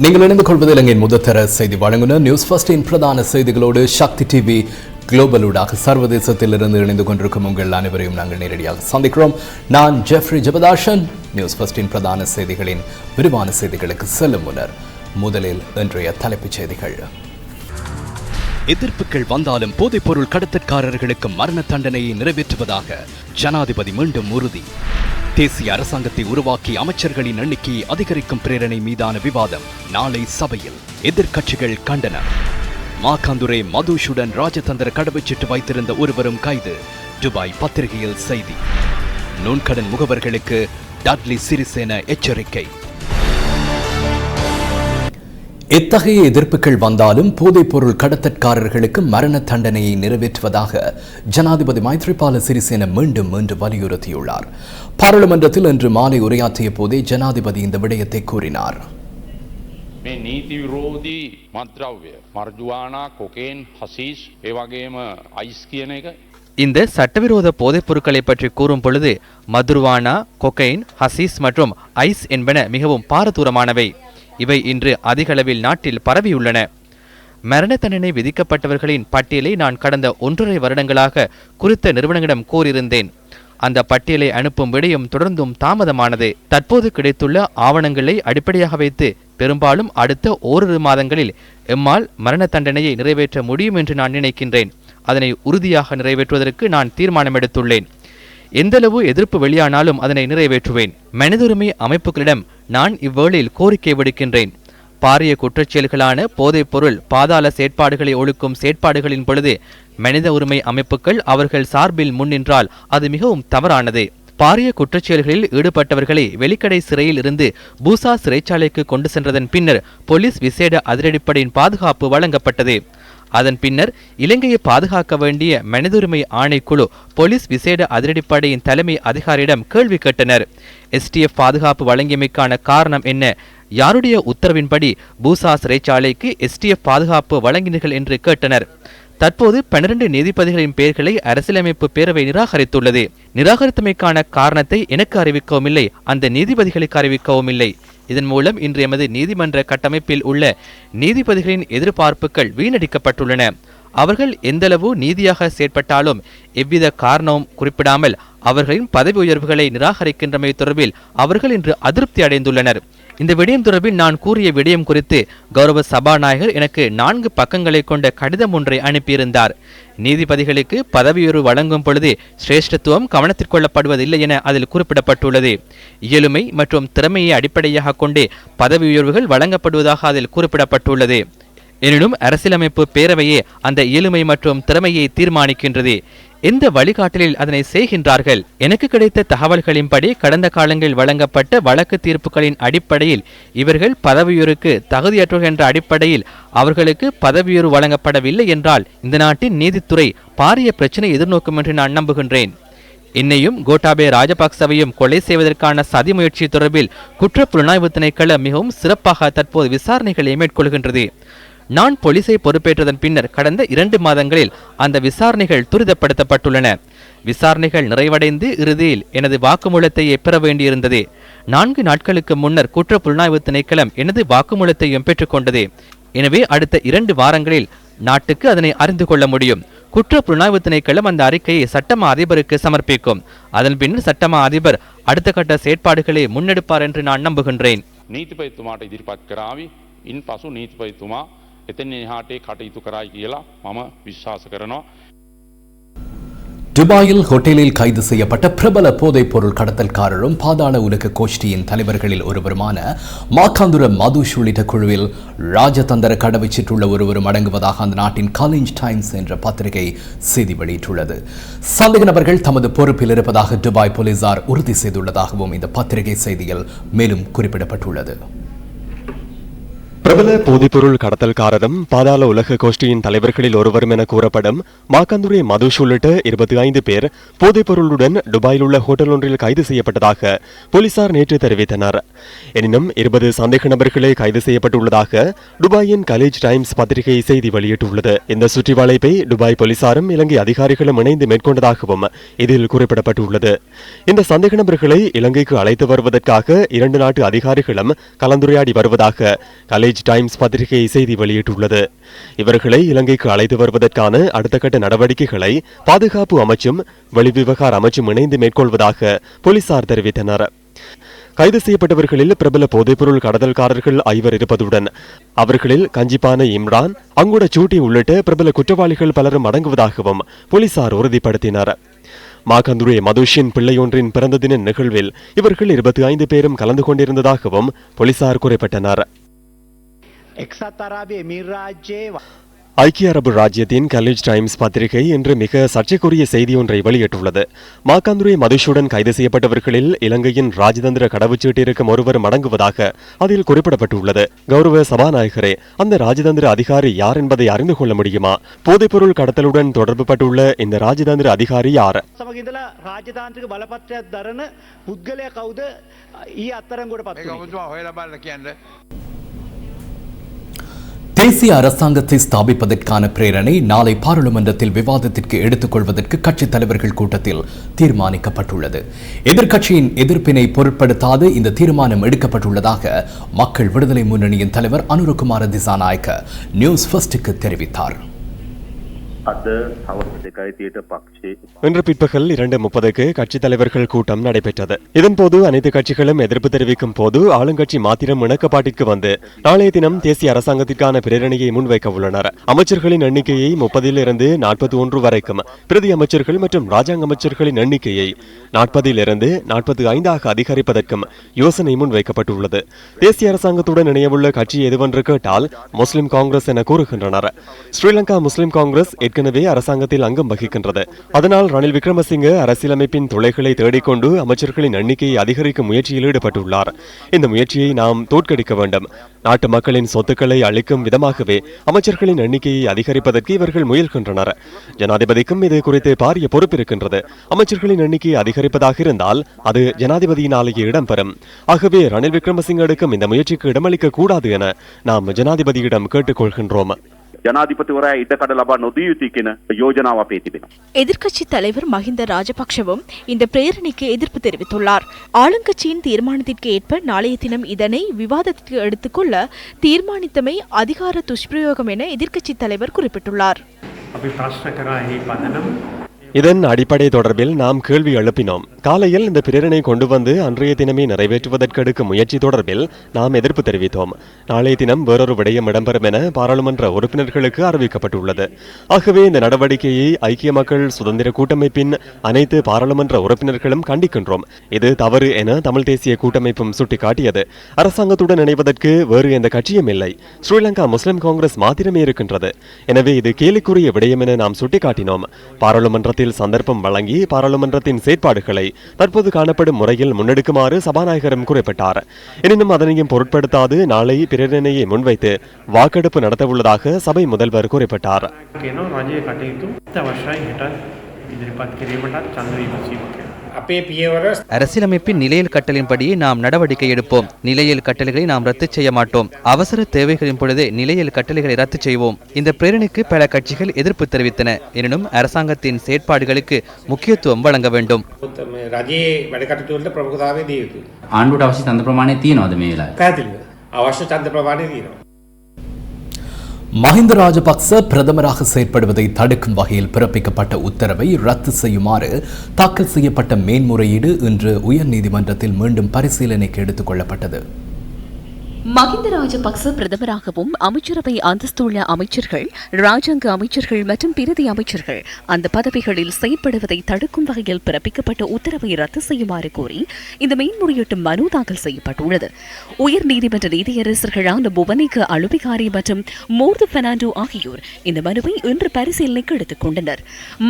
நீங்கள் இணைந்து கொள்வது இலங்கையின் முதற்தர செய்தி வழங்குனர் நியூஸ் ஃபர்ஸ்டின் பிரதான செய்திகளோடு சக்தி டிவி குளோபலூடாக சர்வதேசத்திலிருந்து இணைந்து கொண்டிருக்கும் உங்கள் அனைவரையும் நாங்கள் நேரடியாக சந்திக்கிறோம். நான் ஜெஃப்ரி ஜெபதாசன். நியூஸ் ஃபர்ஸ்டின் பிரதான செய்திகளின் விரிவான செய்திகளுக்கு செல்லும் முன்னர் முதலில் இன்றைய தலைப்புச் செய்திகள். எதிர்ப்புகள் வந்தாலும் போதைப்பொருள் கடத்தற்காரர்களுக்கு மரண தண்டனையை நிறைவேற்றுவதாக ஜனாதிபதி மீண்டும் உறுதி. தேசிய அரசாங்கத்தை உருவாக்கி அமைச்சர்களின் எண்ணிக்கையை அதிகரிக்கும் பிரேரணை மீதான விவாதம் நாளை சபையில். எதிர்க்கட்சிகள் கண்டனம். மாக்காந்துரை மதுஷுடன் ராஜதந்திர கடவுச்சீட்டு வைத்திருந்த ஒருவரும் கைது. துபாய் பத்திரிகையில் செய்தி. நுண்கடன் முகவர்களுக்கு டட்லி சிறிசேன எச்சரிக்கை. எத்தகைய எதிர்ப்புகள் வந்தாலும் போதைப்பொருள் கடத்தற்காரர்களுக்கு மரண தண்டனையை நிறைவேற்றுவதாக ஜனாதிபதி மைத்ரிபால சிறிசேன மீண்டும் வலியுறுத்தியுள்ளார். பாராளுமன்றத்தில் இன்று மாலை உரையாற்றிய போதே ஜனாதிபதி இந்த விடயத்தை கூறினார். நீதி விரோதி மத்ரவ்ய மர்ஜுவானா கொகேன் ஹசீஷ் ஏவகேம ஐஸ் කියන එක இந்த சட்டவிரோத போதைப் பொருட்களை பற்றி கூறும் பொழுது மதுர்வானா, கொகைன், ஹசீஸ் மற்றும் ஐஸ் என்பன மிகவும் பாரதூரமானவை. இவை இன்று அதிகளவில் நாட்டில் பரவியுள்ளன. மரண தண்டனை விதிக்கப்பட்டவர்களின் பட்டியலை நான் கடந்த 1.5 வருடங்களாக குறித்த நிறுவனங்களிடம் கோரியிருந்தேன். அந்த பட்டியலை அனுப்பும் விடயம் தொடர்ந்தும் தாமதமானது. தற்போது கிடைத்துள்ள ஆவணங்களை அடிப்படையாக வைத்து பெரும்பாலும் அடுத்த ஓரிரு மாதங்களில் எம்மால் மரண தண்டனையை நிறைவேற்ற முடியும் என்று நான் நினைக்கின்றேன். அதனை உறுதியாக நிறைவேற்றுவதற்கு நான் தீர்மானம் எடுத்துள்ளேன். எந்தளவு எதிர்ப்பு வெளியானாலும் அதனை நிறைவேற்றுவேன். மனித உரிமை அமைப்புகளிடம் நான் இவ்வேளையில் கோரிக்கை விடுக்கின்றேன். பாரிய குற்றச்செயல்களான போதைப் பொருள், பாதாள செயற்பாடுகளை ஒழுக்கும் செயற்பாடுகளின் பொழுது மனித உரிமை அமைப்புகள் அவர்கள் சார்பில் முன்னின்றால் அது மிகவும் தவறானது. பாரிய குற்றச்செயல்களில் ஈடுபட்டவர்களை வெலிக்கடை சிறையில் இருந்து பூசா சிறைச்சாலைக்கு கொண்டு சென்றதன் பின்னர் போலீஸ் விசேட அதிரடிப்படையின் பாதுகாப்பு வழங்கப்பட்டது. அதன் பின்னர் இலங்கையை பாதுகாக்க வேண்டிய மனித உரிமை ஆணைக்குழு போலீஸ் விசேட அதிரடிப்படையின் தலைமை அதிகாரியிடம் கேள்வி கேட்டனர். STF பாதுகாப்பு வழங்கியமைக்கான காரணம் என்ன? யாருடைய உத்தரவின்படி பூசா சிறைச்சாலைக்கு STF பாதுகாப்பு வழங்கினீர்கள் என்று கேட்டனர். தற்போது 12 நீதிபதிகளின் பெயர்களை அரசியலமைப்பு பேரவை நிராகரித்துள்ளது. நிராகரித்தமைக்கான காரணத்தை எனக்கு அறிவிக்கவும் இல்லை, அந்த நீதிபதிகளுக்கு அறிவிக்கவும் இல்லை. இதன் மூலம் இன்று எமது நீதிமன்ற கட்டமைப்பில் உள்ள நீதிபதிகளின் எதிர்பார்ப்புகள் வீணடிக்கப்பட்டுள்ளன. அவர்கள் எந்தளவு நீதியாக செயற்பட்டாலும் எவ்வித காரணமும் குறிப்பிடாமல் அவர்களின் பதவி உயர்வுகளை நிராகரிக்கின்றமை தொடர்பில் அவர்கள் இன்று அதிருப்தி அடைந்துள்ளனர். இந்த விடயம் தொடர்பில் நான் கூறிய விடயம் குறித்து கௌரவ சபாநாயகர் எனக்கு 4 பக்கங்களை கொண்ட கடிதம் ஒன்றை அனுப்பியிருந்தார். நீதிபதிகளுக்கு பதவியுயர்வு வழங்கும் பொழுது சிரேஷ்டத்துவம் கவனத்திற்கொள்ளப்படுவதில்லை என அதில் குறிப்பிடப்பட்டுள்ளது. இயலுமை மற்றும் திறமையை அடிப்படையாக கொண்டே பதவி உயர்வுகள் வழங்கப்படுவதாக அதில் குறிப்பிடப்பட்டுள்ளது. எனினும் அரசியலமைப்பு பேரவையே அந்த இயலுமை மற்றும் திறமையை தீர்மானிக்கின்றது. எந்த வழிகாட்டலில் அதனை செய்கின்றார்கள்? எனக்கு கிடைத்த தகவல்களின்படி கடந்த காலங்களில் வழங்கப்பட்ட வழக்கு தீர்ப்புகளின் அடிப்படையில் இவர்கள் பதவியுயர்வுக்கு தகுதியற்றோர் என்ற அடிப்படையில் அவர்களுக்கு பதவியுயர்வு வழங்கப்படவில்லை என்றால் இந்த நாட்டின் நீதித்துறை பாரிய பிரச்சனை எதிர்நோக்கும் என்று நான் நம்புகின்றேன். என்னையும் கோட்டாபே ராஜபக்சவையும் கொலை செய்வதற்கான சதி முயற்சி தொடர்பில் குற்ற புலனாய்வு திணைக்களம் மிகவும் சிறப்பாக தற்போது விசாரணைகளை மேற்கொள்கின்றது. நான் போலீஸை பொறுப்பேற்றதன் பின்னர் கடந்த 2 மாதங்களில் அந்த விசாரணைகள் துரிதப்படுத்தப்பட்டுள்ளன. விசாரணைகள் நிறைவடைந்து இறுதியில் எனது வாக்குமூலத்தையே பெற வேண்டியிருந்தது. 4 நாட்களுக்கு முன்னர் குற்ற புலனாய்வு திணைக்களம் எனது வாக்குமூலத்தையும் பெற்றுக்கொண்டது. எனவே அடுத்த 2 வாரங்களில் நாட்டுக்கு அதனை அறிந்து கொள்ள முடியும். குற்ற புலனாய்வு திணைக்களம் அந்த அறிக்கையை சட்டமா அதிபருக்கு சமர்ப்பிக்கும். அதன் பின்னர் சட்டமா அதிபர் அடுத்த கட்ட செயற்பாடுகளை முன்னெடுப்பார் என்று நான் நம்புகின்றேன். நீதிபதிතුමාට ඉදිරිපත් කරાવી ඉන් පසු நீதிபதிතුමා එතන එහාට කටයුතු කරයි කියලා මම විශ්වාස කරනවා. துபாயில் ஹோட்டலில் கைது செய்யப்பட்ட பிரபல போதைப் பொருள் கடத்தல்காரரும் பாதாள உலக கோஷ்டியின் தலைவர்களில் ஒருவருமான மாக்காந்துர மதுஷ் உள்ளிட்ட குழுவில் ராஜதந்திர கடவுச்சீட்டுள்ள ஒருவரும் அடங்குவதாக அந்த நாட்டின் காலிஞ்ச் டைம்ஸ் என்ற பத்திரிகை செய்தி வெளியிட்டுள்ளது. சந்தேக நபர்கள் தமது பொறுப்பில் இருப்பதாக துபாய் போலீசார் உறுதி செய்துள்ளதாகவும் இந்த பத்திரிகை செய்தியில் மேலும் குறிப்பிடப்பட்டுள்ளது. பிரபல போதைப்பொருள் கடத்தல்காரரும் பாதாள உலக கோஷ்டியின் தலைவர்களில் ஒருவரும் என கூறப்படும் மாக்கந்துரே மதுஷ் உள்ளிட்ட 25 பேர் போதைப்பொருளுடன் துபாயில் உள்ள ஹோட்டல் ஒன்றில் கைது செய்யப்பட்டதாக போலீசார் நேற்று தெரிவித்தனர். எனினும் 20 சந்தேக நபர்களே கைது செய்யப்பட்டுள்ளதாக துபாயின் கலேஜ் டைம்ஸ் பத்திரிகை செய்தி வெளியிட்டுள்ளது. இந்த சுற்றி வளைப்பை துபாய் போலீசாரும் இலங்கை அதிகாரிகளும் இணைந்து மேற்கொண்டதாகவும் இதில் குறிப்பிடப்பட்டுள்ளது. இந்த சந்தேக நபர்களை இலங்கைக்கு அழைத்து வருவதற்காக 2 நாட்டு அதிகாரிகளும் கலந்துரையாடி வருவதாக கலேஜ் டைம்ஸ் பத்திரிகை செய்தி வெளியிட்டுள்ளது. இவர்களை இலங்கைக்கு அழைத்து வருவதற்கான அடுத்த கட்ட நடவடிக்கைகளை பாதுகாப்பு அமைச்சும் வெளிவிவகார அமைச்சும் இணைந்து மேற்கொள்வதாக போலீசார் தெரிவித்தனர். கைது செய்யப்பட்டவர்களில் பிரபல போதைப்பொருள் கடத்தல்காரர்கள் 5 இருப்பதுடன் அவர்களில் கஞ்சிப்பான இம்ரான், அங்குட சூட்டி உள்ளிட்ட பிரபல குற்றவாளிகள் பலரும் அடங்குவதாகவும் போலீசார் உறுதிப்படுத்தினர். மாகந்துரே மதுஷின் பிள்ளையொன்றின் பிறந்த தின நிகழ்வில் இவர்கள் 25 பேரும் கலந்து கொண்டிருந்ததாகவும் போலீசார் குறிப்பிட்டனர். ஐக்கிய அரபு ராஜ்யத்தின் கலேஜ் டைம்ஸ் பத்திரிகை இன்று மிக சர்ச்சைக்குரிய செய்தி ஒன்றை வெளியிட்டுள்ளது. மாகந்துரே மதுஷுடன் கைது செய்யப்பட்டவர்களில் இலங்கையின் ராஜதந்திர கடவுச்சீட்டு இருக்கும் ஒருவரும் அடங்குவதாக அதில் குறிப்பிடப்பட்டுள்ளது. கௌரவ சபாநாயகரே, அந்த ராஜதந்திர அதிகாரி யார் என்பதை அறிந்து கொள்ள முடியுமா? போதைப்பொருள் கடத்தலுடன் தொடர்பு பட்டுள்ள இந்த ராஜதந்திர அதிகாரி யார்? தேசிய அரசாங்கத்தை ஸ்தாபிப்பதற்கான பிரேரணை நாளை பாராளுமன்றத்தில் விவாதத்திற்கு எடுத்துக் கொள்வதற்கு கட்சித் தலைவர்கள் கூட்டத்தில் தீர்மானிக்கப்பட்டுள்ளது. எதிர்க்கட்சியின் எதிர்ப்பினை பொருட்படுத்தாது இந்த தீர்மானம் எடுக்கப்பட்டுள்ளதாக மக்கள் விடுதலை முன்னணியின் தலைவர் அனுரகுமார திசாநாயக்க நியூஸ் ஃபர்ஸ்டுக்கு தெரிவித்தார். இன்று பிற்பகல் 2:30 கட்சித் தலைவர்கள் கூட்டம் நடைபெற்றது. இதன்போது அனைத்து கட்சிகளும் எதிர்ப்பு தெரிவிக்கும் போது ஆளுங்கட்சி மாத்திரம் இணக்கப்பாட்டிற்கு வந்து நாளைய தினம் தேசிய அரசாங்கத்திற்கான பிரேரணையை முன்வைக்க உள்ளனர். அமைச்சர்களின் எண்ணிக்கையை 30 41 வரைக்கும், பிரதி அமைச்சர்கள் மற்றும் ராஜாங்க அமைச்சர்களின் எண்ணிக்கையை 40 45 அதிகரிப்பதற்கும் யோசனை முன்வைக்கப்பட்டுள்ளது. தேசிய அரசாங்கத்துடன் இணையவுள்ள கட்சி எதுவென்று கேட்டால் முஸ்லிம் காங்கிரஸ் என கூறுகின்றனர். ஸ்ரீலங்கா முஸ்லிம் காங்கிரஸ் ஏற்கனவே அரசாங்கத்தில் அங்கம் வகிக்கின்றது. அதனால் ரணில் விக்ரமசிங்கே அரசியலமைப்பின் துளைகளை தேடிக்கொண்டு அமைச்சர்களின் எண்ணிக்கையை அதிகரிக்கும் முயற்சியில் ஈடுபட்டுள்ளார். இந்த முயற்சியை நாம் தோற்கடிக்க வேண்டும். நாட்டு மக்களின் சொத்துக்களை அளிக்கும் விதமாகவே அமைச்சர்களின் எண்ணிக்கையை அதிகரிப்பதற்கு இவர்கள் முயல்கின்றனர். ஜனாதிபதிக்கும் இது குறித்து பாரிய பொறுப்பு இருக்கின்றது. அமைச்சர்களின் எண்ணிக்கையை அதிகரிப்பதாக இருந்தால் அது ஜனாதிபதியினாலேயே இடம்பெறும். ஆகவே ரணில் விக்ரமசிங்கே எடுக்கும் இந்த முயற்சிக்கு இடமளிக்க கூடாது என நாம் ஜனாதிபதியிடம் கேட்டுக்கொள்கின்றோம். எதிர்க்கட்சி தலைவர் மஹிந்த ராஜபக்ஷவும் இந்த பிரேரணைக்கு எதிர்ப்பு தெரிவித்துள்ளார். ஆளுங்கட்சியின் தீர்மானத்திற்கு ஏற்ப நாளைய தினம் இதனை விவாதத்திற்கு எடுத்துக்கொள்ள தீர்மானித்தமை அதிகார துஷ்பிரயோகம் என எதிர்க்கட்சி தலைவர் குறிப்பிட்டுள்ளார். இதன் அடிப்படை தொடர்பில் நாம் கேள்வி எழுப்பினோம். காலையில் இந்த பிரேரணை கொண்டு வந்து அன்றைய தினமே நிறைவேற்றுவதற்கு எடுக்கும் முயற்சி தொடர்பில் நாம் எதிர்ப்பு தெரிவித்தோம். நாளைய தினம் வேறொரு விடயம் இடம்பெறும் என பாராளுமன்ற உறுப்பினர்களுக்கு அறிவிக்கப்பட்டுள்ளது. ஆகவே இந்த நடவடிக்கையை ஐக்கிய மக்கள் சுதந்திர கூட்டமைப்பின் அனைத்து பாராளுமன்ற உறுப்பினர்களும் கண்டிக்கின்றோம். இது தவறு என தமிழ் தேசிய கூட்டமைப்பும் சுட்டிக்காட்டியது. அரசாங்கத்துடன் இணைவதற்கு வேறு எந்த கட்சியும் இல்லை. ஸ்ரீலங்கா முஸ்லிம் காங்கிரஸ் மாத்திரமே இருக்கின்றது. எனவே இது கேலிக்குரிய விடயம் என நாம் சுட்டிக்காட்டினோம். பாராளுமன்றத்தில் சந்தர்ப்பம் வழங்கி பாராளுமன்றத்தின் செயற்பாடுகளை தற்போது காணப்படும் முறையில் முன்னெடுக்குமாறு சபாநாயகரும் குறிப்பிட்டார். எனினும் அதனையும் பொருட்படுத்தாது நாளை பிரேரணையை முன்வைத்து வாக்கெடுப்பு நடத்தவுள்ளதாக சபை முதல்வர் குறிப்பிட்டார். அரசியலமைப்பின் நிலையில் கட்டளின்படியே நாம் நடவடிக்கை எடுப்போம். நிலையில் கட்டளைகளை நாம் ரத்து செய்ய மாட்டோம். அவசர தேவைகளின் பொழுதே நிலையில் கட்டளைகளை ரத்து செய்வோம். இந்த பிரேரணைக்கு பல கட்சிகள் எதிர்ப்பு தெரிவித்தன. எனினும் அரசாங்கத்தின் செயற்பாடுகளுக்கு முக்கியத்துவம் வழங்க வேண்டும். ආණ්ඩුවට අවශ්‍ය ඡන්ද ප්‍රමාණය තියෙනවද මේ වෙලාවේ? පැහැදිලිව අවශ්‍ය ඡන්ද ප්‍රමාණය තියෙනවා. மஹிந்த ராஜபக்ச பிரதமராக செயற்படுவதை தடுக்கும் வகையில் பிறப்பிக்கப்பட்ட உத்தரவை ரத்து செய்யுமாறு தாக்கல் செய்யப்பட்ட மேன்முறையீடு இன்று உயர்நீதிமன்றத்தில் மீண்டும் பரிசீலனைக்கு எடுத்துக் கொள்ளப்பட்டது. மஹிந்த ராஜபக்ச பிரதமராகவும் அமைச்சரவை அந்தஸ்துள்ள அமைச்சர்கள், ராஜாங்க அமைச்சர்கள் மற்றும் பிரதி அமைச்சர்கள் அந்த பதவிகளில் செயற்படுவதை தடுக்கும் வகையில் பிறப்பிக்கப்பட்ட உத்தரவை ரத்து செய்யுமாறு கோரி இந்த மேன்முறையீட்டு மனு தாக்கல் செய்யப்பட்டுள்ளது. உயர்நீதிமன்ற நீதியரசர்களான புவனிக அலுபிகாரி மற்றும் மோர்து பெர்னாண்டோ ஆகியோர் இந்த மனுவை இன்று பரிசீலனைக்கு எடுத்துக் கொண்டனர்.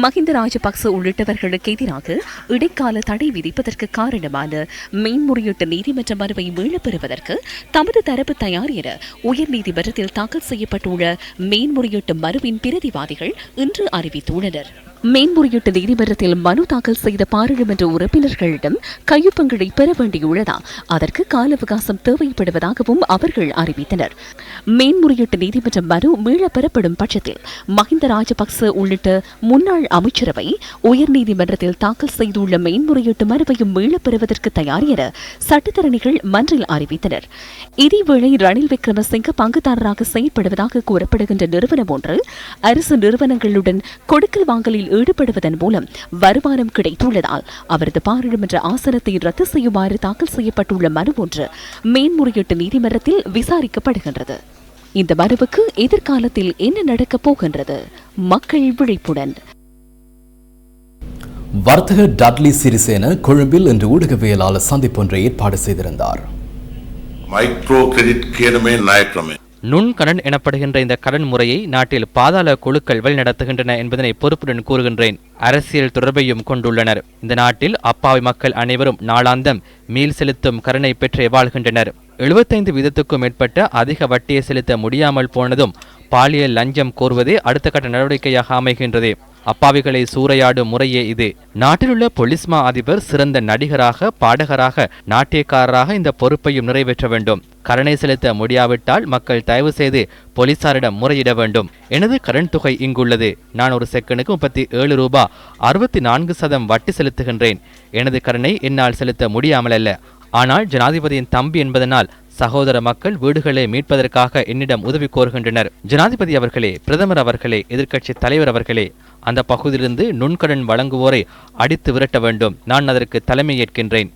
மஹிந்த ராஜபக்ச உள்ளிட்டவர்களுக்கு எதிராக இடைக்கால தடை விதிப்பதற்கு காரணமான மேன்முறையீட்டு நீதிமன்ற மனுவை மீளப் பெறுவதற்கு தமது தரப்பு தயார் என உயர்நீதிமன்றத்தில் தாக்கல் செய்யப்பட்டுள்ள மேன்முறையீட்டு மனுவின் பிரதிவாதிகள் இன்று அறிவித்துள்ளனர். மேன்முறையீட்டு நீதிமன்றத்தில் மனு தாக்கல் செய்த பாராளுமன்ற உறுப்பினர்களிடம் கையொப்பங்களை பெற வேண்டியுள்ளதால் அதற்கு கால அவகாசம் தேவைப்படுவதாகவும் அவர்கள் அறிவித்தனர். மேன்முறையீட்டு நீதிமன்ற மனு மீள பெறப்படும் பட்சத்தில் மஹிந்த ராஜபக்ச உள்ளிட்ட முன்னாள் அமைச்சரவை உயர்நீதிமன்றத்தில் தாக்கல் செய்துள்ள மேன்முறையீட்டு மனுவையும் மீள பெறுவதற்கு தயார் என சட்டத்தரணிகள் மன்றில் அறிவித்தனர். இதேவேளை ரணில் விக்ரமசிங்க பங்குதாரராக செயல்படுவதாக கூறப்படுகின்ற நிறுவனம் ஒன்று அரசு நிறுவனங்களுடன் கொடுக்கல் வாங்கலில் ஈடுபடுவதன் மூலம் வருமானம் கிடைத்துள்ளதால் அவரது பாராளுமன்ற ஆசனத்தை ரத்து செய்யுமாறு தாக்கல் செய்யப்பட்டுள்ள மனு ஒன்று மேன்முறையீட்டு நீதிமன்றத்தில் விசாரிக்கப்படுகின்றது. இந்த மனுவுக்கு எதிர்காலத்தில் என்ன நடக்கப் போகின்றது? மக்கள் விழிப்புடன். வர்த்தக டட்லி சிறிசேன கொழும்பில் இன்று ஊடகவியலாளர் சந்திப்பொன்றை ஏற்பாடு செய்திருந்தார். மைக்ரோ கிரெடிட் கேனமே நாயக்கமே நுண்கடன் எனப்படுகின்ற இந்த கடன் முறையை நாட்டில் பாதாள குழுக்கள் வழிநடத்துகின்றன என்பதனை பொறுப்புடன் கூறுகின்றேன். அரசியல் தொடர்பையும் கொண்டுள்ளனர். இந்த நாட்டில் அப்பாவி மக்கள் அனைவரும் நாளாந்தம் மீள் செலுத்தும் கடனை பெற்றே வாழ்கின்றனர். 75% மேற்பட்ட அதிக வட்டியை செலுத்த முடியாமல் போனதும் பாலியல் லஞ்சம் கோருவதே அடுத்த கட்ட நடவடிக்கையாக அமைகின்றது. அப்பாவிகளை சூறையாடும் முறையே இது. நாட்டிலுள்ள பொலிஸ்மா அதிபர் சிறந்த நடிகராக, பாடகராக, நாட்டியக்காரராக இந்த பொறுப்பையும் நிறைவேற்ற வேண்டும். கடனை செலுத்த முடியாவிட்டால் மக்கள் தயவு செய்து போலீசாரிடம் முறையிட வேண்டும். எனது கடன் தொகை இங்குள்ளது. நான் ஒரு செகண்டுக்கு 37 ரூபாய் 64% வட்டி செலுத்துகின்றேன். எனது கடனை என்னால் செலுத்த முடியாமல் அல்ல. ஆனால் ஜனாதிபதியின் தம்பி என்பதனால் சகோதர மக்கள் வீடுகளை மீட்பதற்காக என்னிடம் உதவி கோருகின்றனர். ஜனாதிபதி அவர்களே, பிரதமர் அவர்களே, எதிர்க்கட்சி தலைவர் அவர்களே, அந்த பகுதியிலிருந்து நுண்கடன் வழங்குவோரை அடித்து விரட்ட வேண்டும். நான் அதற்கு தலைமை ஏற்கின்றேன்.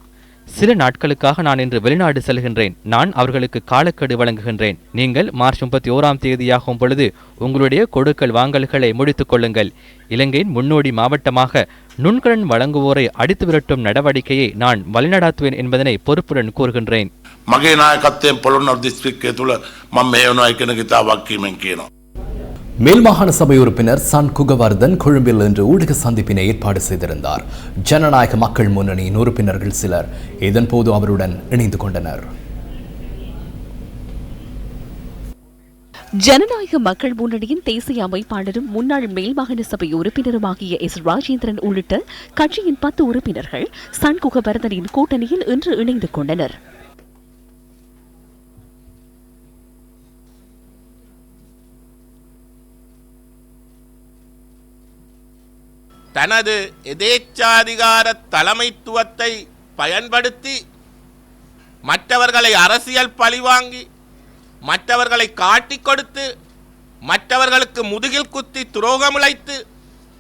சில நாட்களுக்காக நான் இன்று வெளிநாடு செல்கின்றேன். நான் அவர்களுக்கு காலக்கெடு வழங்குகின்றேன். நீங்கள் மார்ச் 31ஆம் தேதியாகும் பொழுது உங்களுடைய கொடுக்கல் வாங்கல்களை முடித்துக் கொள்ளுங்கள். இலங்கையின் முன்னோடி மாவட்டமாக நுண்கடன் வழங்குவோரை அடித்து விரட்டும் நடவடிக்கையை நான் வழிநடாத்துவேன் என்பதனை பொறுப்புடன் கூறுகின்றேன். මගේ නායකත්වයෙන් පොළොන්නරු දිස්ත්‍රික්කය තුළ මම මේ වෙනවා කියන කිතාවක් කීමෙන් කියනවා. மேல் மாகாண சபை உறுப்பினர் சன் குகவர்தன் கொழும்பில் இன்று ஊடக சந்திப்பினை ஏற்பாடு செய்திருந்தார். ஜனநாயக மக்கள் முன்னணியின் உறுப்பினர்கள் சிலர் இதன்போது அவருடன் இணைந்து கொண்டனர். ஜனநாயக மக்கள் முன்னணியின் தேசிய அமைப்பாளரும் முன்னாள் மேல் மாகாண சபை உறுப்பினருமாகிய எஸ் ராஜேந்திரன் உள்ளிட்ட கட்சியின் 10 உறுப்பினர்கள் சன் குகவர்தனின் கூட்டணியில் இன்று இணைந்து கொண்டனர். தனது எதேச்சாதிகார தலைமைத்துவத்தை பயன்படுத்தி மற்றவர்களை அரசியல் பழிவாங்கி, மற்றவர்களை காட்டிக் கொடுத்து, மற்றவர்களுக்கு முதுகில் குத்தி துரோகமுளைத்து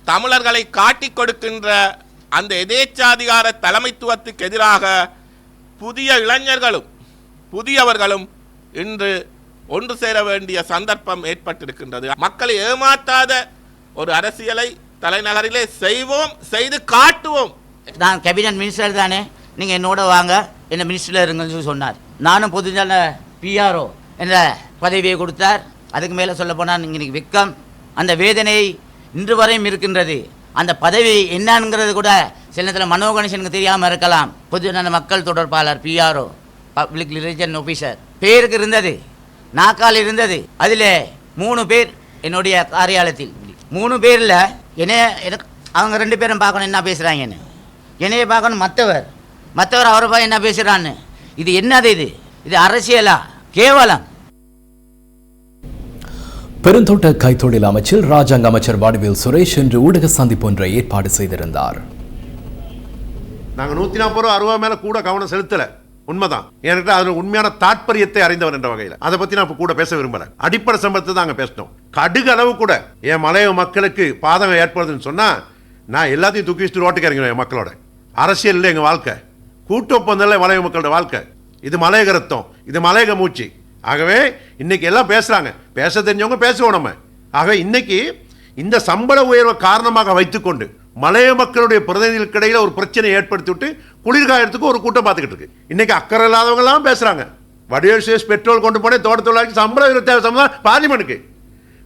தமிழர்களை காட்டிக் கொடுக்கின்ற அந்த எதேச்சாதிகார தலைமைத்துவத்துக்கு எதிராக புதிய இளைஞர்களும் புதியவர்களும் இன்று ஒன்று சேர வேண்டிய சந்தர்ப்பம் ஏற்பட்டிருக்கின்றது. மக்களை ஏமாற்றாத ஒரு அரசியலை தலைநகரிலே செய்வோம், செய்து காட்டுவோம். நான் கேபினட் மினிஸ்டர் தானே, நீங்கள் என்னோட வாங்க, என்ன மினிஸ்டரில் இருங்கன்னு சொல்லி சொன்னார். நானும் பொதுஜன பிஆர்ஓ என்ற பதவியை கொடுத்தார். அதுக்கு மேலே சொல்ல போனால் இன்னைக்கு வெக்கம், அந்த வேதனை இன்று வரையும் இருக்கின்றது. அந்த பதவி என்னங்கிறது கூட சில நேரத்தில் மனோகணேசனுக்கு தெரியாமல் இருக்கலாம். பொதுஜன மக்கள் தொடர்பாளர் பிஆர்ஓ, பப்ளிக் ரிலேஷன் ஆஃபீஸர் பேருக்கு இருந்தது, நாக்கால் இருந்தது. அதில் 3 பேர் என்னுடைய காரியாலயத்தில். 3 பேரில் அவங்க 2 பேரும் பார்க்கணும் என்ன பேசுகிறாங்கன்னு, என்னைய பார்க்கணும் மற்றவர் அவரை பார்க்க என்ன பேசுகிறான்னு. இது என்னது? இது அரசியலா? கேவலம். பெருந்தோட்ட கைத்தொழில் அமைச்சர் ராஜாங்க அமைச்சர் வடிவேல் சுரேஷ் இன்று ஊடக சந்திப்பொன்றை ஏற்பாடு செய்திருந்தார். நாங்கள் 140 ரூபா 60 மேல கூட கவனம் செலுத்தல, உண்மைதான். ஏன்னா அதில் உண்மையான தாற்பயத்தை அறிந்தவர் என்ற வகையில் அதை பற்றி நான் கூட பேச விரும்பல. அடிப்படை சம்பளத்தை தான் அங்கே பேசணும். கடுகு அளவு கூட என் மலைய மக்களுக்கு பாதகம் ஏற்படுதுன்னு சொன்னா நான் எல்லாத்தையும் தூக்கி வச்சுட்டு ரோட்டுக்கு இறங்கிடுவேன். என் மக்களோட அரசியல் இல்லை எங்கள் வாழ்க்கை, கூட்டு ஒப்பந்தம் இல்லை மலைய மக்களோட வாழ்க்கை. இது மலையக ரத்தம், இது மலையக மூச்சு. ஆகவே இன்னைக்கு எல்லாம் பேசுறாங்க, பேச தெரிஞ்சவங்க பேசுவோம் நம்ம. ஆக இன்னைக்கு இந்த சம்பள உயர்வை காரணமாக வைத்துக்கொண்டு மலைய மக்களுடைய பிரதிநிதிகளுக்கு இடையில ஒரு பிரச்சனை ஏற்படுத்தி விட்டு குளிர்காயத்துக்கு ஒரு கூட்டம் பார்த்துக்கிட்டு இருக்கு. இன்னைக்கு அக்கறை இல்லாதவங்க எல்லாம் பேசுறாங்க. வடிவேல் பெட்ரோல் கொண்டு போனே தோட்ட தொழிலாளி சம்பளம் தேவை சம்பளம் பார்லிமெண்ட்டுக்கு.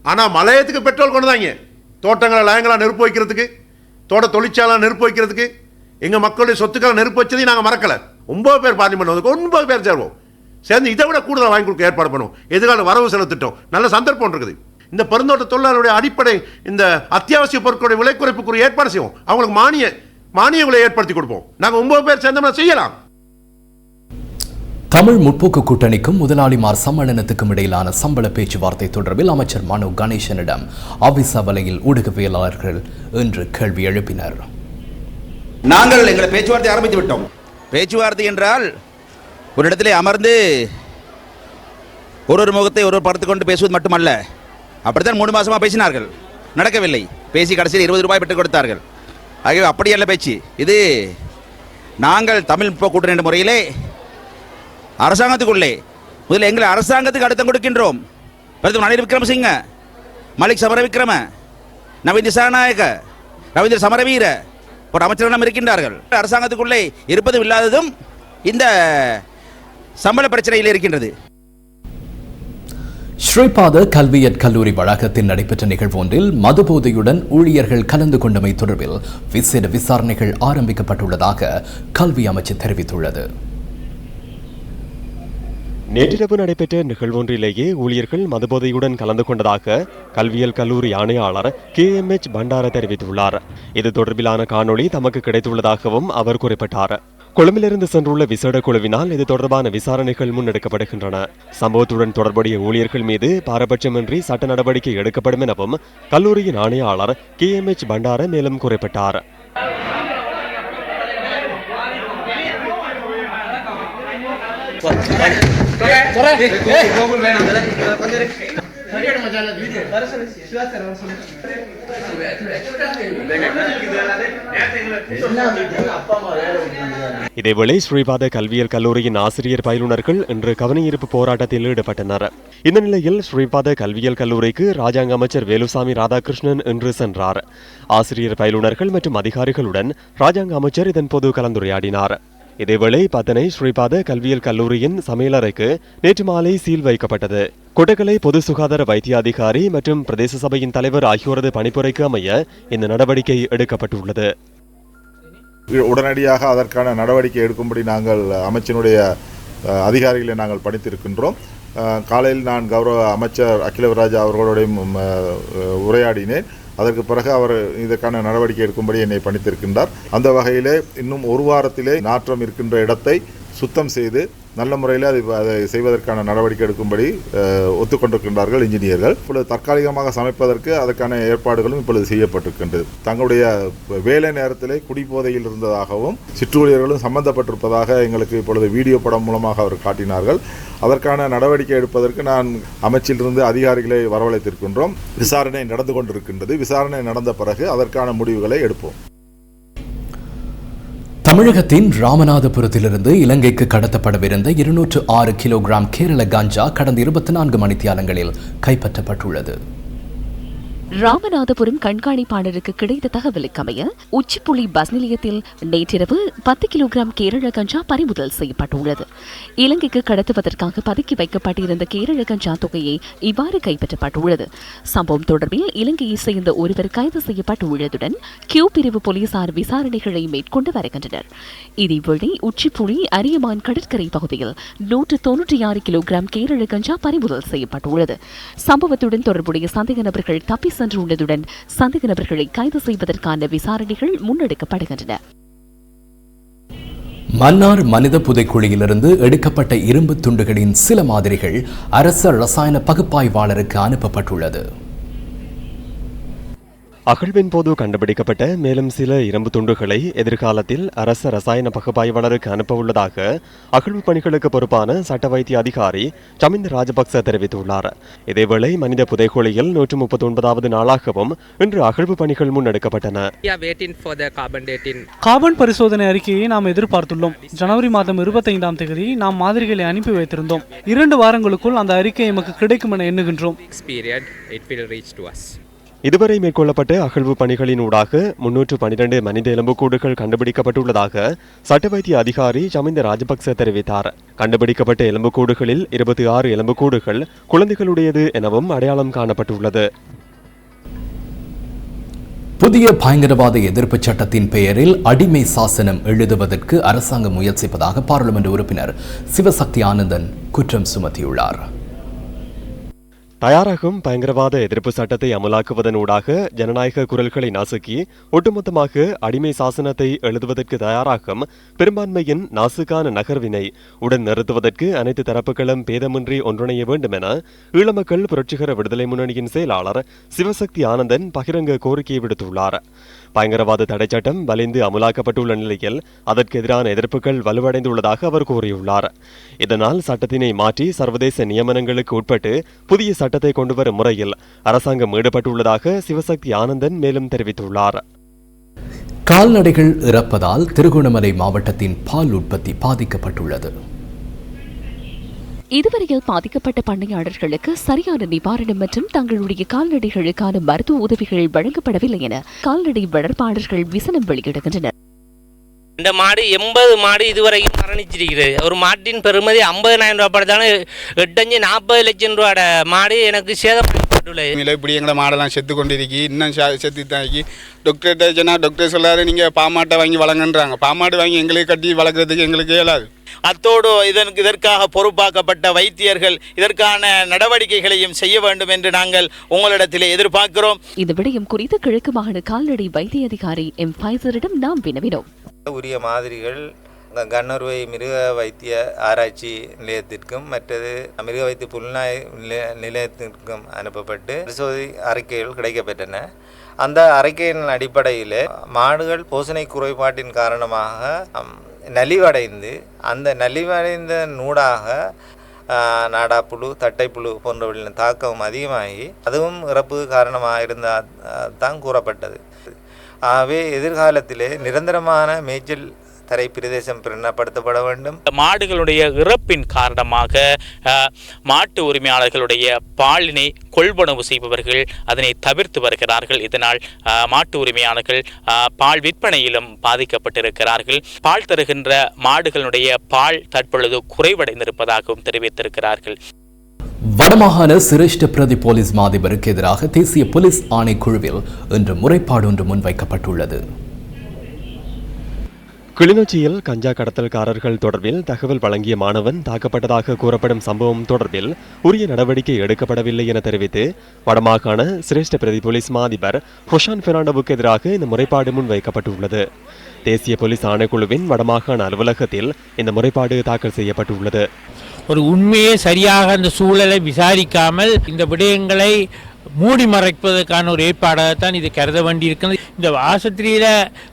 ஆனா மலையத்துக்கு பெட்ரோல் கொண்டு தாங்க தோட்டங்களை லயங்களா நெருப்பு வைக்கிறதுக்கு, தோட்ட தொழிற்சாலை நெருப்பு வைக்கிறதுக்கு, எங்க மக்களுடைய சொத்துக்களை நெருப்பு வச்சதையும் நாங்கள் மறக்கல. 9 பேர் பார்லிமெண்ட் வந்து 9 பேர் சேருவோம். சேர்ந்து இதை விட கூடுதல் வாங்கி கொடுக்க ஏற்பாடு பண்ணுவோம். எதிர்கால வரவு செலவு திட்டம் நல்ல சந்தர்ப்பம் இருக்குது. இந்த பெருந்தோட்ட தொழிலாளருடைய அடிப்படை இந்த அத்தியாவசிய பொருட்களுடைய விலை குறைப்புக்குரிய ஏற்பாடு செய்வோம். அவங்களுக்கு மானியங்களை ஏற்படுத்தி கொடுப்போம். நாங்கள் 9 பேர் சேர்ந்தோம்னா செய்யலாம். தமிழ் முற்போக்கு கூட்டணிக்கும் முதலாளிமார் சம்மேளனத்துக்கும் இடையிலான சம்பள பேச்சுவார்த்தை தொடர்பில் அமைச்சர் மனோ கணேசனிடம் ஆபிசவலையில் ஊடகவியலாளர்கள் இன்று கேள்வி எழுப்பினர். நாங்கள் எங்களை பேச்சுவார்த்தை ஆரம்பித்து விட்டோம். பேச்சுவார்த்தை என்றால் ஒரு இடத்திலே அமர்ந்து ஒரு முகத்தை ஒரு படுத்துக் கொண்டு பேசுவது மட்டுமல்ல. அப்படித்தான் 3 மாசமா பேசினார்கள், நடக்கவில்லை. பேசி கடைசியில் 20 ரூபாய் பெற்றுக் கொடுத்தார்கள். ஆகவே அப்படியல்ல பேச்சு. இது நாங்கள் தமிழ் முற்போக்கு கூட்டணி என்ற முறையிலே அரசாங்கத்துக்குள்ளே முதல்ல எங்களை அரசாங்கத்துக்கு அழுத்தம் கொடுக்கின்றோம். பிரதமர் ரணில் விக்ரமசிங்க, மலிக் சமரவிக்ரம, நவீன் திசாநாயக்க, ரவீந்திர சமரவீர போன்ற அமைச்சர்கள் இருக்கின்றார்கள். அரசாங்கத்துக்குள்ளே இருப்பதும் இல்லாததும் இந்த சம்பள பிரச்சனையில் இருக்கின்றது. ஸ்ரீபாத கல்வியற் கல்லூரி வளாகத்தில் நடைபெற்ற நிகழ்வு ஒன்றில் மதுபோதையுடன் ஊழியர்கள் கலந்து கொண்டமை தொடர்பில் விசேட விசாரணைகள் ஆரம்பிக்கப்பட்டுள்ளதாக கல்வி அமைச்சு தெரிவித்துள்ளது. நேற்றிரவு நடைபெற்ற நிகழ்வொன்றிலேயே ஊழியர்கள் மதுபோதையுடன் கலந்து கொண்டதாக கல்வியல் கல்லூரி ஆணையாளர் KMH பண்டார தெரிவித்துள்ளார். இது தொடர்பிலான காணொளி தமக்கு கிடைத்துள்ளதாகவும் அவர் குறிப்பிட்டார். கொழும்பிலிருந்து சென்றுள்ள விசேட குழுவினால் இது தொடர்பான விசாரணைகள் முன்னெடுக்கப்படுகின்றன. சம்பவத்துடன் தொடர்புடைய ஊழியர்கள் மீது பாரபட்சமின்றி சட்ட நடவடிக்கை எடுக்கப்படும் எனவும் கல்லூரியின் ஆணையாளர் KMH பண்டார மேலும் குறிப்பிட்டார். இதேவேளை ஸ்ரீபாத கல்வியல் கல்லூரியின் ஆசிரியர் பயிலுனர்கள் இன்று கவனஈர்ப்பு போராட்டத்தில் ஈடுபட்டனர். இந்த நிலையில் ஸ்ரீபாத கல்வியல் கல்லூரிக்கு ராஜாங்க அமைச்சர் வேலுசாமி ராதாகிருஷ்ணன் இன்று சென்றார். ஆசிரியர் பயிலுனர்கள் மற்றும் அதிகாரிகளுடன் ராஜாங்க அமைச்சர் இதன்போது கலந்துரையாடினார். இதேவேளை பத்தனை ஸ்ரீபாத கல்வியல் கல்லூரியின் சமையலறைக்கு நேற்று மாலை சீல் வைக்கப்பட்டது. கொட்டகலை பொது சுகாதார வைத்திய அதிகாரி மற்றும் பிரதேச சபையின் தலைவர் ஆகியோரது பணிப்புரைக்கு அமைய இந்த நடவடிக்கை எடுக்கப்பட்டுள்ளது. உடனடியாக அதற்கான நடவடிக்கை எடுக்கும்படி நாங்கள் அமைச்சினுடைய அதிகாரிகளை நாங்கள் பணித்திருக்கின்றோம். காலையில் நான் கௌரவ அமைச்சர் அகிலவராஜா அவர்களுடைய உரையாடினேன். அதற்கு பிறகு அவர் இதற்கான நடவடிக்கை எடுக்கும்படி என்னை பணித்திருக்கின்றார். அந்த வகையிலே இன்னும் ஒரு வாரத்திலே நாற்றம் இருக்கின்ற இடத்தை சுத்தம் செய்து நல்ல முறையில் அதை செய்வதற்கான நடவடிக்கை எடுக்கும்படி ஒத்துக்கொண்டிருக்கின்றார்கள் இன்ஜினியர்கள். இப்பொழுது தற்காலிகமாக சமைப்பதற்கு அதற்கான ஏற்பாடுகளும் இப்பொழுது செய்யப்பட்டிருக்கின்றது. தங்களுடைய வேலை நேரத்திலே குடிபோதையில் இருந்ததாகவும் சிற்றூழியர்களும் சம்பந்தப்பட்டிருப்பதாக எங்களுக்கு இப்பொழுது வீடியோ படம் மூலமாக அவர் காட்டினார்கள். அதற்கான நடவடிக்கை எடுப்பதற்கு நான் அமைச்சிலிருந்து அதிகாரிகளை வரவழைத்திருக்கின்றோம். விசாரணை நடந்து கொண்டிருக்கின்றது. விசாரணை நடந்த பிறகு அதற்கான முடிவுகளை எடுப்போம். தமிழகத்தின் ராமநாதபுரத்திலிருந்து இலங்கைக்கு கடத்தப்படவிருந்த 206 கிலோகிராம் கேரள கஞ்சா கடந்த 24 மணித்தியாலங்களில் கைப்பற்றப்பட்டுள்ளது. ராமநாதபுரம் கண்காணிப்பாளருக்கு கிடைத்த தகவலுக்கமைய உச்சிப்புலி பஸ் நிலையத்தில் நேற்றிரவு 10 கிலோகிராம் கேரள கஞ்சா பறிமுதல் செய்யப்பட்டுள்ளது. இலங்கைக்கு கடத்துவதற்காக பதுக்கி வைக்கப்பட்டிருந்த கேரள கஞ்சா தொகையை இவ்வாறு கைப்பற்றப்பட்டுள்ளது. சம்பவம் தொடர்பில் இலங்கையை சேர்ந்த ஒருவர் கைது செய்யப்பட்டுள்ளதுடன் கியூ பிரிவு போலீசார் விசாரணைகளை மேற்கொண்டு வருகின்றனர். இதேவேளை உச்சிப்புலி அரியமான் கடற்கரை பகுதியில் 196 கிலோகிராம் கேரள கஞ்சா பறிமுதல் செய்யப்பட்டுள்ளது. சம்பவத்துடன் தொடர்புடைய சந்தேக நபர்கள் தப்பி சென்றுள்ளதுடன் சந்தேக நபர்களை கைது செய்வதற்கான விசாரணைகள் முன்னெடுக்கப்படுகின்றன. மன்னார் மனித புதைக்குழியிலிருந்து எடுக்கப்பட்ட இரும்பு துண்டுகளின் சில மாதிரிகள் அரச ரசாயன பகுப்பாய்வாளருக்கு அனுப்பப்பட்டுள்ளது. அகழ்வின் போது கண்டுபிடிக்கப்பட்ட மேலும் சில இரும்பு துண்டுகளை எதிர்காலத்தில் அரச ரசாயன பகுப்பாய்வாளருக்கு அனுப்ப உள்ளதாக அகழ்வு பணிகளுக்கு பொறுப்பான சட்ட வைத்திய அதிகாரி சமிந்த ராஜபக்ச தெரிவித்துள்ளார். இதேவேளை மனித புதைக்குழியில் 139வது நாளாகவும் இன்று அகழ்வு பணிகள் முன்னெடுக்கப்பட்டன. கார்பன் பரிசோதனை அறிக்கையை நாம் எதிர்பார்த்துள்ளோம். ஜனவரி மாதம் 25ஆம் தேதி நாம் மாதிரிகளை அனுப்பி வைத்திருந்தோம். 2 வாரங்களுக்குள் அந்த அறிக்கை எமக்கு கிடைக்கும் என எண்ணுகின்றோம். இதுவரை மேற்கொள்ளப்பட்ட அகழ்வு பணிகளின் ஊடாக 312 மனித எலும்புக்கூடுகள் கண்டுபிடிக்கப்பட்டுள்ளதாக சட்ட வைத்திய அதிகாரி சமிந்த ராஜபக்ச தெரிவித்தார். கண்டுபிடிக்கப்பட்ட எலும்புக்கூடுகளில் 26 எலும்புக்கூடுகள் குழந்தைகளுடையது எனவும் அடையாளம் காணப்பட்டுள்ளது. புதிய பயங்கரவாத எதிர்ப்பு சட்டத்தின் பெயரில் அடிமை சாசனம் எழுதுவதற்கு அரசாங்கம் முயற்சிப்பதாக பாராளுமன்ற உறுப்பினர் சிவசக்தி ஆனந்தன் குற்றம் சுமத்தியுள்ளார். தயாராகும் பயங்கரவாத எதிர்ப்பு சட்டத்தை அமலாக்குவதனூடாக ஜனநாயக குரல்களை நசுக்கி ஒட்டுமொத்தமாக அடிமை சாசனத்தை எழுதுவதற்கு தயாராகும் பெரும்பான்மையின் நாசுக்கான நகர்வினை உடன் நிறுத்துவதற்கு அனைத்து தரப்புகளும் பேதமின்றி ஒன்றிணைய வேண்டும் என ஈழமக்கள் புரட்சிகர விடுதலை முன்னணியின் செயலாளர் சிவசக்தி ஆனந்தன் பகிரங்க கோரிக்கையை விடுத்துள்ளார். பயங்கரவாத தடைச்சட்டம் வலிந்து அமலாக்கப்பட்டுள்ள நிலையில் அதற்கு எதிரான எதிர்ப்புகள் வலுவடைந்துள்ளதாக அவர் கூறியுள்ளார். இதனால் சட்டத்தினை மாற்றி சர்வதேச நியமனங்களுக்கு உட்பட்டு புதிய சட்டத்தை கொண்டுவரும் முறையில் அரசாங்கம் ஈடுபட்டுள்ளதாக சிவசக்தி ஆனந்தன் மேலும் தெரிவித்துள்ளார். கால்நடைகள் இறப்பதால் திருகோணமலை மாவட்டத்தின் பால் உற்பத்தி பாதிக்கப்பட்டுள்ளது. இதுவரையில் பாதிக்கப்பட்ட பண்ணையாளர்களுக்கு சரியான நிவாரணம் மற்றும் தங்களுடைய கால்நடைகளுக்கான மருத்துவ உதவிகள் வழங்கப்படவில்லை என கால்நடை வளர்ப்பாளர்கள் விசனம் வெளியிடுகின்றனர். இந்த மாடு 80 மாடு இதுவரைக்கும் மரணிச்சிருக்கிறது. ஒரு மாட்டின் பெறுமதி 50,000 ரூபாய் படுத்தான 8-40 லட்சம் ரூபாய் மாடு எனக்கு சேதப்பட்டுள்ளது. இப்படி எங்களை மாடெல்லாம் செத்து கொண்டிருக்கி இன்னும் செத்து தாக்கி டாக்டர்கிட்ட சொன்னால் டாக்டர் சொல்லாரு நீங்கள் பாமாட்டை வாங்கி வளங்கன்றாங்க. பாமாடு வாங்கி எங்களுக்கு கட்டி வளர்க்குறதுக்கு எங்களுக்கு இயலாது. அத்தோடு இதற்காக பொறுப்பாக்கப்பட்ட வைத்தியர்கள் இதற்கான நடவடிக்கைகளையும் செய்ய வேண்டும் என்று நாங்கள் உங்களிடத்திலே எதிர்பார்க்கிறோம். இந்த விடயம் குறித்து கிழக்கு மாகாண கால்நடை வைத்திய அதிகாரி எம் ஃபைசரிடம் நாம் வினவினோம். உரிய மாதிரிகள் கண்ணறுவை மிருக வைத்திய ஆராய்ச்சி நிலையத்திற்கும் மற்றது மிருக வைத்திய புலனாய் நிலையத்திற்கும் அனுப்பப்பட்டு பரிசோதனை அறிக்கைகள் கிடைக்கப்பெற்றன. அந்த அறிக்கையின் அடிப்படையில் மாடுகள் போசனை குறைபாட்டின் காரணமாக நலிவடைந்து அந்த நலிவடைந்த நூடாக நாடாப்புழு தட்டைப்புழு போன்றவற்றின் தாக்கம் அதிகமாகி அதுவும் இறப்பு காரணமாக இருந்தால் தான் கூறப்பட்டது. ஆகவே எதிர்காலத்திலே நிரந்தரமான மேய்ச்சல் தரை பிரதேசம் பிரிணப்படுத்தப்பட வேண்டும். மாடுகளுடைய இறப்பின் காரணமாக மாட்டு உரிமையாளர்களுடைய பாலினை கொள்வனவு செய்பவர்கள் அதனை தவிர்த்து வருகிறார்கள். இதனால் மாட்டு உரிமையாளர்கள் பால் விற்பனையிலும் பாதிக்கப்பட்டிருக்கிறார்கள். பால் தருகின்ற மாடுகளுடைய பால் தற்பொழுது குறைவடைந்திருப்பதாகவும் தெரிவித்திருக்கிறார்கள். வடமாகாண சிரேஷ்ட பிரதி போலீஸ் மாதிபருக்கு எதிராக தேசிய போலீஸ் ஆணைக்குழுவில் இன்று முறைப்பாடு ஒன்று முன்வைக்கப்பட்டுள்ளது. கிளிநொச்சியில் கஞ்சா கடத்தல்காரர்கள் தொடர்பில் தகவல் வழங்கிய மாணவன் தாக்கப்பட்டதாக கூறப்படும் சம்பவம் தொடர்பில் உரிய நடவடிக்கை எடுக்கப்படவில்லை என தெரிவித்து வடமாகாண சிரேஷ்ட பிரதி போலீஸ் மாதிபர் ஹொஷான் பெர்னாண்டோவுக்கு எதிராக இந்த முறைப்பாடு முன்வைக்கப்பட்டுள்ளது. தேசிய போலீஸ் ஆணைக்குழுவின் வடமாகாண அலுவலகத்தில் இந்த முறைப்பாடு தாக்கல் செய்யப்பட்டுள்ளது. ஒரு உண்மையே சரியாக அந்த சூழலை விசாரிக்காமல் இந்த விடயங்களை மூடி மறைப்பதற்கான ஒரு ஏற்பாடாகத்தான் இது கருத வேண்டியிருக்கிறது. இந்த ஆஸ்பத்திரியில்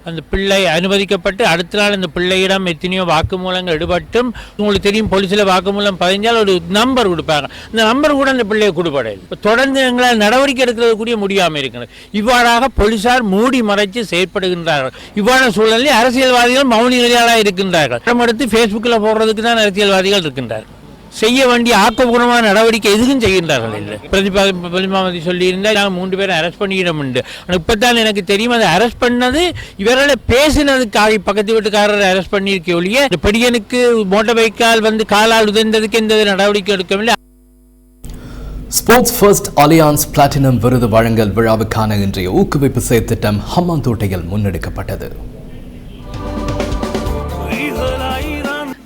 அந்த பிள்ளை அனுமதிக்கப்பட்டு அடுத்த நாள் அந்த பிள்ளையிடம் எத்தனையோ வாக்குமூலங்கள் எடுபட்டும் உங்களுக்கு தெரியும் போலீஸில் வாக்குமூலம் பதிஞ்சால் ஒரு நம்பர் கொடுப்பாங்க. இந்த நம்பர் கூட அந்த பிள்ளையை கொடுப்படையாது. இப்போ தொடர்ந்து எங்களால் நடவடிக்கை எடுக்கிறது கூட முடியாமல் இருக்கிறது. இவ்வாறாக போலீசார் மூடி மறைத்து செயற்படுகின்றார்கள். இவ்வாறான சூழலில் அரசியல்வாதிகள் மௌனிகளாக இருக்கின்றார்கள். படம் எடுத்து ஃபேஸ்புக்கில் போடுறதுக்கு தான் அரசியல்வாதிகள் இருக்கின்றார்கள். செய்ய வேண்டிய ஆக்கப்பூர்வமான நடவடிக்கை எதுவும் செய்கின்றார்கள் இல்லை. பிரதிபாதி சொல்லியிருந்தால் நாங்கள் 3 பேரை அரெஸ்ட் பண்ணிக்கிறோம் உண்டு. ஆனால் இப்போ தான் எனக்கு தெரியும் அதை அரெஸ்ட் பண்ணது இவர்களை பேசினதுக்காக பக்கத்து வீட்டுக்காரரை அரெஸ்ட் பண்ணியிருக்க ஒழிய இந்த படியனுக்கு மோட்டார் பைக்கால் வந்து காலால் உதர்ந்ததுக்கு எந்த நடவடிக்கை எடுக்கவில்லை. ஸ்போர்ட்ஸ் ஃபர்ஸ்ட் அலியான்ஸ் பிளாட்டினம் விருது வழங்கல் விழாவுக்கான இன்றைய ஊக்குவிப்பு செயற்திட்டம் ஹம்மாந்தோட்டையில் முன்னெடுக்கப்பட்டது.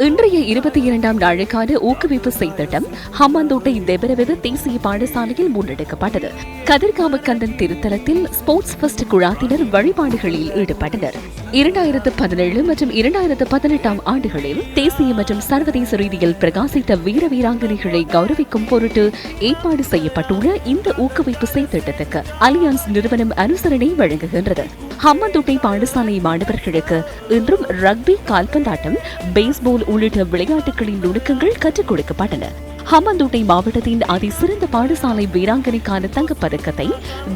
இன்றைய 22ஆம் நாளுக்கான ஊக்குவிப்பு செய்திட்டம் ஹம்மாந்தோட்டை தெபரவெவ தேசிய பாடசாலையில் முன்னெடுக்கப்பட்டது. கதிர்காம கந்தன் திருத்தலத்தில் ஸ்போர்ட்ஸ் ஃபர்ஸ்ட் குழாத்தினர் வழிபாடுகளில் ஈடுபட்டனர். 2017 மற்றும் 2018ஆம் ஆண்டுகளில் தேசிய மற்றும் சர்வதேச ரீதியில் பிரகாசித்த வீர வீராங்கனைகளை கௌரவிக்கும் பொருட்டு ஏற்பாடு செய்யப்பட்டுள்ள இந்த ஊக்குவிப்பு செய்திட்டத்துக்கு அலியான்ஸ் நிறுவனம் அனுசரணை வழங்குகின்றது. ஹம்மாந்தோட்டை பாடசாலை மாணவர்களுக்கு இன்றும் ரக்பி, கால்பந்தாட்டம், பேஸ்பால் உள்ளிட்ட விளையாட்டுகளின் நுணுக்கங்கள் கற்றுக் கொடுக்கப்பட்டன. ஹம்மாந்தோட்டை மாவட்டத்தின் அதிசிறந்த பாடசாலை வீராங்கனைக்கான தங்கப்பதக்கத்தை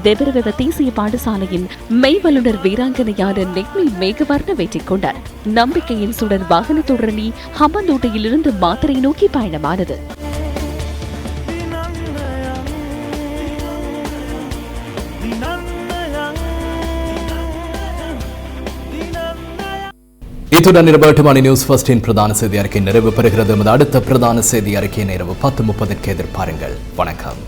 தெபரவெவ தேசிய பாடசாலையின் மெய்வல்லுநர் வீராங்கனையான நெக்மி மேகவர்ண வெற்றி கொண்டார். நம்பிக்கையின் சுடர் வாகன தொடரணி ஹம்மாந்தோட்டையிலிருந்து மாத்தறை நோக்கி பயணமானது. இத்துடன் 20 மணி நியூஸ் ஃபர்ஸ்டின் பிரதான செய்தி அறிக்கை நிறைவு பெறுகிறது. அடுத்த பிரதான செய்தி அறிக்கை இரவு 10:30 எதிர்பாருங்கள். வணக்கம்.